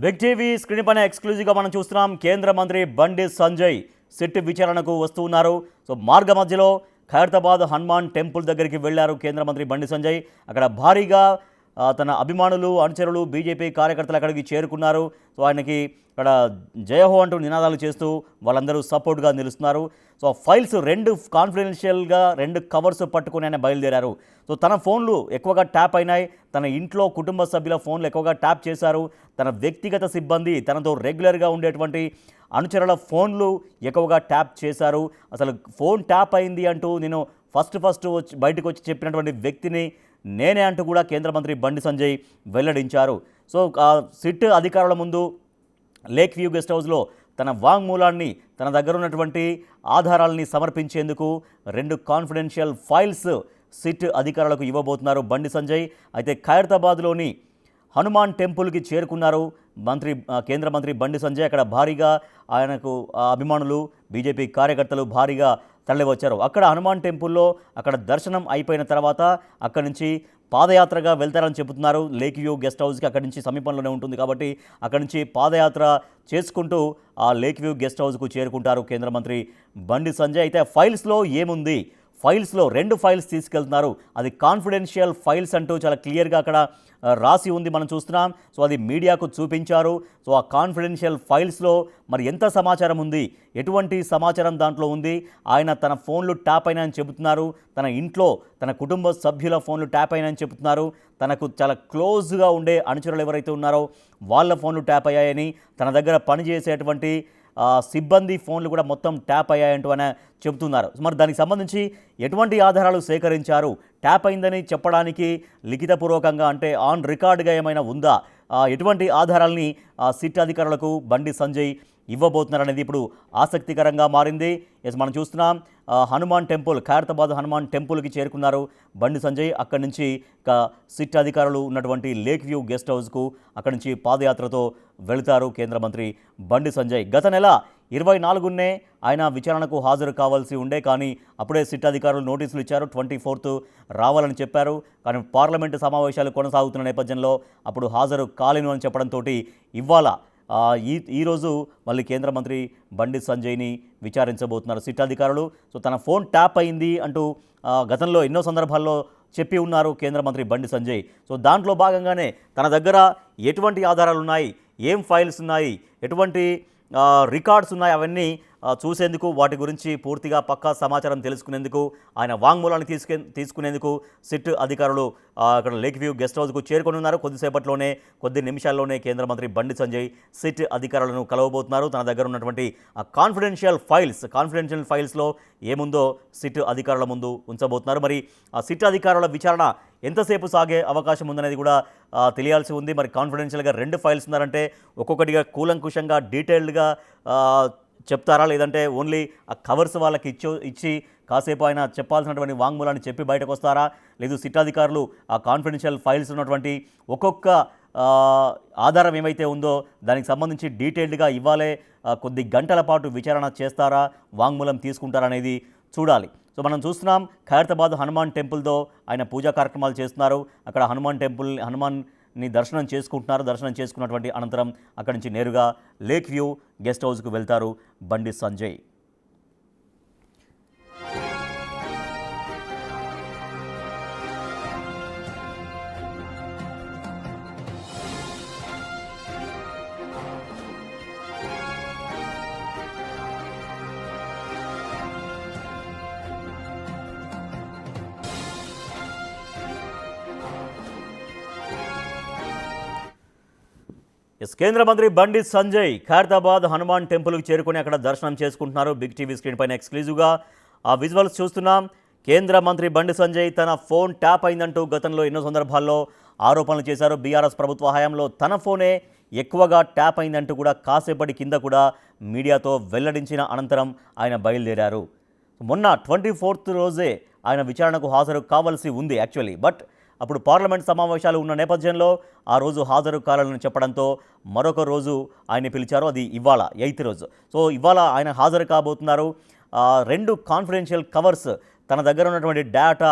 Speaker 3: బిగ్ టీవీ స్క్రీన్ పైన ఎక్స్క్లూజివ్గా మనం చూస్తున్నాం. కేంద్ర మంత్రి బండి సంజయ్ సిట్ విచారణకు వస్తూ ఉన్నారు. సో మార్గ మధ్యలో ఖైరతాబాద్ హనుమాన్ టెంపుల్ దగ్గరికి వెళ్లారు కేంద్ర మంత్రి బండి సంజయ్. అక్కడ భారీగా తన అభిమానులు, అనుచరులు, బీజేపీ కార్యకర్తలు అక్కడికి చేరుకున్నారు. సో ఆయనకి ఇక్కడ జయహో అంటూ నినాదాలు చేస్తూ వాళ్ళందరూ సపోర్ట్గా నిలుస్తున్నారు. సో ఫైల్స్ 2 కాన్ఫిడెన్షియల్గా 2 కవర్స్ పట్టుకుని ఆయన బయలుదేరారు. సో తన ఫోన్లు ఎక్కువగా ట్యాప్ అయినాయి. తన ఇంట్లో కుటుంబ సభ్యుల ఫోన్లు ఎక్కువగా ట్యాప్ చేశారు. తన వ్యక్తిగత సిబ్బంది, తనతో రెగ్యులర్గా ఉండేటువంటి అనుచరుల ఫోన్లు ఎక్కువగా ట్యాప్ చేశారు. అసలు ఫోన్ ట్యాప్ అయింది అంటూ నేను ఫస్ట్ వచ్చి బయటకు వచ్చి చెప్పినటువంటి వ్యక్తిని నేనే అంటూ కూడా కేంద్ర మంత్రి బండి సంజయ్ వెల్లడించారు. సో సిట్ అధికారుల ముందు లేక్ వ్యూ గెస్ట్ హౌస్లో తన వాంగ్మూలాన్ని, తన దగ్గర ఉన్నటువంటి ఆధారాలని సమర్పించేందుకు 2 కాన్ఫిడెన్షియల్ ఫైల్స్ సిట్ అధికారులకు ఇవ్వబోతున్నారు బండి సంజయ్. అయితే ఖైరతాబాద్లోని హనుమాన్ టెంపుల్కి చేరుకున్నారు కేంద్ర మంత్రి బండి సంజయ్. అక్కడ భారీగా ఆయనకు అభిమానులు, బీజేపీ కార్యకర్తలు భారీగా తరలివచ్చారు. అక్కడ హనుమాన్ టెంపుల్లో అక్కడ దర్శనం అయిపోయిన తర్వాత అక్కడి నుంచి పాదయాత్రగా వెళ్తారని చెబుతున్నారు. లేక్ వ్యూ గెస్ట్ హౌస్కి అక్కడి నుంచి సమీపంలోనే ఉంటుంది కాబట్టి అక్కడి నుంచి పాదయాత్ర చేసుకుంటూ ఆ లేక్ వ్యూ గెస్ట్ హౌస్కు చేరుకుంటారు కేంద్ర మంత్రి బండి సంజయ్. అయితే ఫైల్స్లో ఏముంది, ఫైల్స్లో 2 ఫైల్స్ తీసుకెళ్తున్నారు. అది కాన్ఫిడెన్షియల్ ఫైల్స్ అంటూ చాలా క్లియర్గా అక్కడ రాసి ఉంది, మనం చూస్తున్నాం. సో అది మీడియాకు చూపించారు. సో ఆ కాన్ఫిడెన్షియల్ ఫైల్స్లో మరి ఎంత సమాచారం ఉంది, ఎటువంటి సమాచారం దాంట్లో ఉంది, ఆయన తన ఫోన్లు ట్యాప్ అయినాయని చెబుతున్నారు, తన ఇంట్లో తన కుటుంబ సభ్యుల ఫోన్లు ట్యాప్ అయినాయని చెబుతున్నారు, తనకు చాలా క్లోజ్గా ఉండే అనుచరులు ఎవరైతే ఉన్నారో వాళ్ళ ఫోన్లు ట్యాప్ అయ్యాయని, తన దగ్గర పనిచేసేటువంటి సిబ్బంది ఫోన్లు కూడా మొత్తం ట్యాప్ అయ్యాయంటూ అని చెబుతున్నారు. మరి దానికి సంబంధించి ఎటువంటి ఆధారాలు సేకరించారు, ట్యాప్ అయిందని చెప్పడానికి లిఖితపూర్వకంగా అంటే ఆన్ రికార్డుగా ఏమైనా ఉందా, ఎటువంటి ఆధారాలని సిట్ అధికారులకు బండి సంజయ్ ఇవ్వబోతున్నారనేది ఇప్పుడు ఆసక్తికరంగా మారింది. మనం చూస్తున్నాం హనుమాన్ టెంపుల్, ఖైరతాబాద్ హనుమాన్ టెంపుల్కి చేరుకున్నారు బండి సంజయ్. అక్కడి నుంచి సిట్ అధికారులు ఉన్నటువంటి లేక్ వ్యూ గెస్ట్ హౌస్కు అక్కడి నుంచి పాదయాత్రతో వెళుతారు కేంద్ర మంత్రి బండి సంజయ్. గత నెల 24నే ఆయన విచారణకు హాజరు కావాల్సి ఉండే, కానీ అప్పుడే సిట్ అధికారులు నోటీసులు ఇచ్చారు. 24th రావాలని చెప్పారు, కానీ పార్లమెంటు సమావేశాలు కొనసాగుతున్న నేపథ్యంలో అప్పుడు హాజరు కాలేను అని చెప్పడంతో ఇవాళ ఈరోజు మళ్ళీ కేంద్ర మంత్రి బండి సంజయ్ని విచారించబోతున్నారు సిట్ అధికారులు. సో తన ఫోన్ ట్యాప్ అయింది అంటూ గతంలో ఎన్నో సందర్భాల్లో చెప్పి ఉన్నారు కేంద్ర మంత్రి బండి సంజయ్. సో దాంట్లో భాగంగానే తన దగ్గర ఎటువంటి ఆధారాలు ఉన్నాయి, ఏం ఫైల్స్ ఉన్నాయి, ఎటువంటి రికార్డ్స్ ఉన్నాయి, అవన్నీ చూసేందుకు, వాటి గురించి పూర్తిగా పక్కా సమాచారం తెలుసుకునేందుకు, ఆయన వాంగ్మూలాన్ని తీసుకునేందుకు సిట్ అధికారులు అక్కడ లేక్ వ్యూ గెస్ట్ హౌస్కు చేరుకొని ఉన్నారు. కొద్దిసేపట్లోనే, కొద్ది నిమిషాల్లోనే కేంద్ర మంత్రి బండి సంజయ్ సిట్ అధికారులను కలవబోతున్నారు. తన దగ్గర ఉన్నటువంటి కాన్ఫిడెన్షియల్ ఫైల్స్లో ఏముందో సిట్ అధికారుల ముందు ఉంచబోతున్నారు. మరి ఆ సిట్ అధికారుల విచారణ ఎంతసేపు సాగే అవకాశం ఉందనేది కూడా తెలియాల్సి ఉంది. మరి కాన్ఫిడెన్షియల్గా 2 ఫైల్స్ ఉన్నారంటే ఒక్కొక్కటిగా కూలంకుషంగా డీటెయిల్డ్గా చెప్తారా, లేదంటే ఓన్లీ ఆ కవర్స్ వాళ్ళకి ఇచ్చి కాసేపు ఆయన చెప్పాల్సినటువంటి వాంగ్మూలాన్ని చెప్పి బయటకు వస్తారా, లేదు సిట్ అధికారులు ఆ కాన్ఫిడెన్షియల్ ఫైల్స్ ఉన్నటువంటి ఒక్కొక్క ఆధారం ఏమైతే ఉందో దానికి సంబంధించి డీటెయిల్డ్గా ఇవ్వాలే కొద్ది గంటల పాటు విచారణ చేస్తారా, వాంగ్మూలం తీసుకుంటారా అనేది చూడాలి. సో మనం చూస్తున్నాం ఖైరతాబాద్ హనుమాన్ టెంపుల్తో ఆయన పూజా కార్యక్రమాలు చేస్తున్నారు. అక్కడ హనుమాన్ని దర్శనం చేసుకుంటున్నారు. దర్శనం చేసుకున్నటువంటి అనంతరం అక్కడి నుంచి నేరుగా లేక్ వ్యూ గెస్ట్ హౌస్కు వెళ్తారు బండి సంజయ్. కేంద్ర మంత్రి బండి సంజయ్ ఖైరతాబాద్ హనుమాన్ టెంపుల్కి చేరుకుని అక్కడ దర్శనం చేసుకుంటున్నారు. బిగ్ టీవీ స్క్రీన్ పైన ఎక్స్క్లూజివ్గా ఆ విజువల్స్ చూస్తున్నాం. కేంద్ర మంత్రి బండి సంజయ్ తన ఫోన్ ట్యాప్ అయిందంటూ గతంలో ఎన్నో సందర్భాల్లో ఆరోపణలు చేశారు. బీఆర్ఎస్ ప్రభుత్వ హయాంలో తన ఫోనే ఎక్కువగా ట్యాప్ అయిందంటూ కూడా కాసేపటి కింద కూడా మీడియాతో వెల్లడించిన అనంతరం ఆయన బయలుదేరారు. మొన్న 24th రోజే ఆయన విచారణకు హాజరు కావాల్సి ఉంది యాక్చువల్లీ, బట్ అప్పుడు పార్లమెంట్ సమావేశాలు ఉన్న నేపథ్యంలో ఆ రోజు హాజరు కావాలని చెప్పడంతో మరొక రోజు ఆయన పిలిచారు. అది ఇవాళ 8th రోజు. సో ఇవాళ ఆయన హాజరు కాబోతున్నారు. 2 కాన్ఫిడెన్షియల్ కవర్స్, తన దగ్గర ఉన్నటువంటి డేటా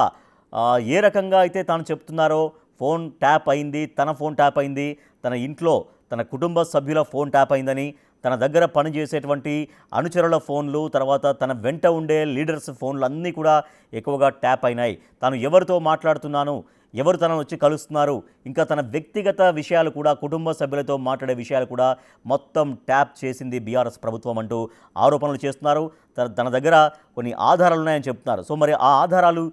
Speaker 3: ఏ రకంగా అయితే తాను చెప్తున్నారో ఫోన్ ట్యాప్ అయింది, తన ఫోన్ ట్యాప్ అయింది, తన ఇంట్లో తన కుటుంబ సభ్యుల ఫోన్ ట్యాప్ అయిందని, తన దగ్గర పనిచేసేటువంటి అనుచరుల ఫోన్లు, తర్వాత తన వెంట ఉండే లీడర్స్ ఫోన్లు అన్నీ కూడా ఎక్కువగా ట్యాప్ అయినాయి. తాను ఎవరితో మాట్లాడుతున్నాను, ఎవరు తనను వచ్చి కలుస్తున్నారు, ఇంకా తన వ్యక్తిగత విషయాలు కూడా, కుటుంబ సభ్యులతో మాట్లాడే విషయాలు కూడా మొత్తం ట్యాప్ చేసింది బీఆర్ఎస్ ప్రభుత్వం అంటూ ఆరోపణలు చేస్తున్నారు. తన దగ్గర కొన్ని ఆధారాలు ఉన్నాయని చెప్తున్నారు. సో మరి ఆ ఆధారాలు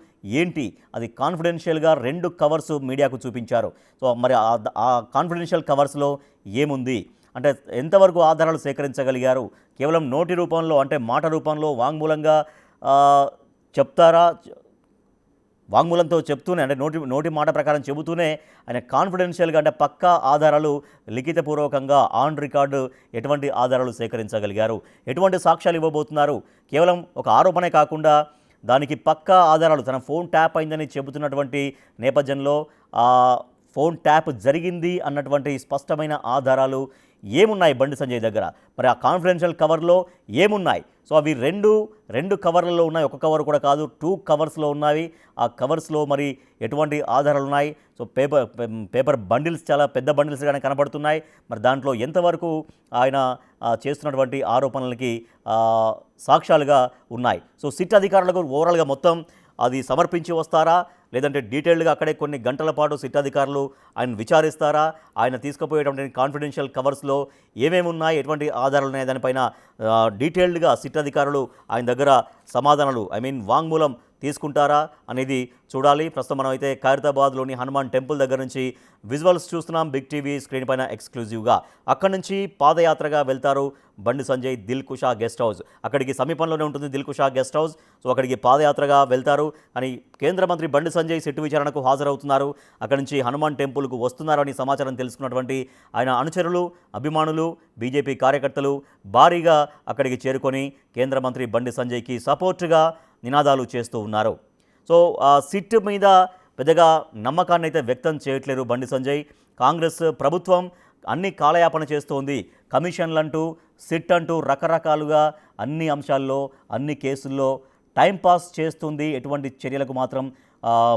Speaker 3: ఏంటి, అది కాన్ఫిడెన్షియల్గా 2 కవర్స్ మీడియాకు చూపించారు. సో మరి ఆ కాన్ఫిడెన్షియల్ కవర్స్లో ఏముంది అంటే ఎంతవరకు ఆధారాలు సేకరించగలిగారు, కేవలం నోటి రూపంలో అంటే మాట రూపంలో వాంగ్మూలంగా చెప్తారా, వాంగ్మూలంతో చెప్తూనే అంటే నోటి మాట ప్రకారం చెబుతూనే ఆయన కాన్ఫిడెన్షియల్గా అంటే పక్కా ఆధారాలు లిఖితపూర్వకంగా ఆన్ రికార్డు ఎటువంటి ఆధారాలు సేకరించగలిగారు, ఎటువంటి సాక్ష్యాలు ఇవ్వబోతున్నారు, కేవలం ఒక ఆరోపణే కాకుండా దానికి పక్కా ఆధారాలు, తన ఫోన్ ట్యాప్ అయిందని చెబుతున్నటువంటి నేపథ్యంలో ఫోన్ ట్యాప్ జరిగింది అన్నటువంటి స్పష్టమైన ఆధారాలు ఏమున్నాయి బండి సంజయ్ దగ్గర, మరి ఆ కాన్ఫిడెన్షియల్ కవర్లో ఏమున్నాయి. సో అవి రెండు కవర్లలో ఉన్నాయి, ఒక కవర్ కూడా కాదు, 2 కవర్స్లో ఉన్నాయి. ఆ కవర్స్లో మరి ఎటువంటి ఆధారాలు ఉన్నాయి. సో పేపర్ బండిల్స్ చాలా పెద్ద బండిల్స్గానే కనబడుతున్నాయి. మరి దాంట్లో ఎంతవరకు ఆయన చేస్తున్నటువంటి ఆరోపణలకి సాక్ష్యాలుగా ఉన్నాయి. సో సిట్ అధికారులకు ఓవరాల్గా మొత్తం అది సమర్పించి వస్తారా, లేదంటే డీటెయిల్డ్గా అక్కడే కొన్ని గంటల పాటు సిట్ అధికారులు ఆయన విచారిస్తారా, ఆయన తీసుకుపోయేటువంటి కాన్ఫిడెన్షియల్ కవర్స్లో ఏమేమి ఉన్నాయి, ఎటువంటి ఆధారాలు ఉన్నాయి దానిపైన డీటెయిల్డ్గా సిట్ అధికారులు ఆయన దగ్గర సమాధానాలు వాంగ్మూలం తీసుకుంటారా అనేది చూడాలి. ప్రస్తుతం మనం అయితే ఖైరతాబాద్లోని హనుమాన్ టెంపుల్ దగ్గర నుంచి విజువల్స్ చూస్తున్నాం బిగ్ టీవీ స్క్రీన్ పైన ఎక్స్క్లూజివ్గా. అక్కడి నుంచి పాదయాత్రగా వెళ్తారు బండి సంజయ్ దిల్ కుషా గెస్ట్ హౌస్. అక్కడికి సమీపంలోనే ఉంటుంది Dil Kusha guest house. So అక్కడికి పాదయాత్రగా వెళ్తారు. అని కేంద్ర మంత్రి బండి సంజయ్ సిట్టు విచారణకు హాజరవుతున్నారు. అక్కడి నుంచి హనుమాన్ టెంపుల్కు వస్తున్నారని సమాచారం తెలుసుకున్నటువంటి ఆయన అనుచరులు, అభిమానులు, బీజేపీ కార్యకర్తలు భారీగా అక్కడికి చేరుకొని కేంద్ర మంత్రి బండి సంజయ్కి సపోర్టుగా నినాదాలు చేస్తూ ఉన్నారు. సో సిట్ మీద పెద్దగా నమ్మకాన్ని అయితే వ్యక్తం చేయట్లేరు బండి సంజయ్. కాంగ్రెస్ ప్రభుత్వం అన్ని కాలయాపన చేస్తోంది, కమిషన్లంటూ సిట్ అంటూ రకరకాలుగా అన్ని అంశాల్లో అన్ని కేసుల్లో టైంపాస్ చేస్తుంది, ఎటువంటి చర్యలకు మాత్రం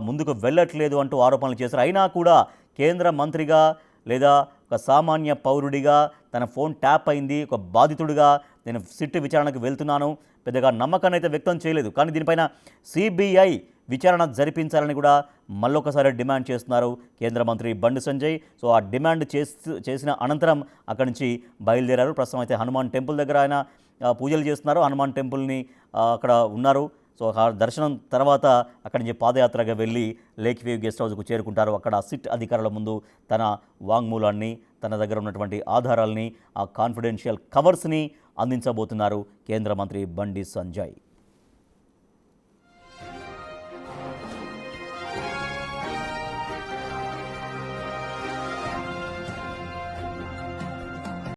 Speaker 3: ముందుకు వెళ్ళట్లేదు అంటూ ఆరోపణలు చేశారు. అయినా కూడా కేంద్ర మంత్రిగా లేదా ఒక సామాన్య పౌరుడిగా తన ఫోన్ ట్యాప్ అయింది, ఒక బాధితుడిగా నేను సిట్ విచారణకు వెళ్తున్నాను, పెద్దగా నమ్మకాన్ని అయితే వ్యక్తం చేయలేదు. కానీ దీనిపైన సిబిఐ విచారణ జరిపించాలని కూడా మళ్ళొకసారి డిమాండ్ చేస్తున్నారు కేంద్ర మంత్రి బండి సంజయ్. సో ఆ డిమాండ్ చేసిన అనంతరం అక్కడి నుంచి బయలుదేరారు. ప్రస్తుతం అయితే హనుమాన్ టెంపుల్ దగ్గర ఆయన పూజలు చేస్తున్నారు. హనుమాన్ టెంపుల్ని అక్కడ ఉన్నారు. సో ఆ దర్శనం తర్వాత అక్కడి నుంచి పాదయాత్రగా వెళ్ళి లేక్ వ్యూ గెస్ట్ హౌస్కు చేరుకుంటారు. అక్కడ సిట్ అధికారుల ముందు తన వాంగ్మూలాన్ని, తన దగ్గర ఉన్నటువంటి ఆధారాల్ని, ఆ కాన్ఫిడెన్షియల్ కవర్స్ని అందించబోతున్నారు కేంద్ర మంత్రి బండి సంజయ్.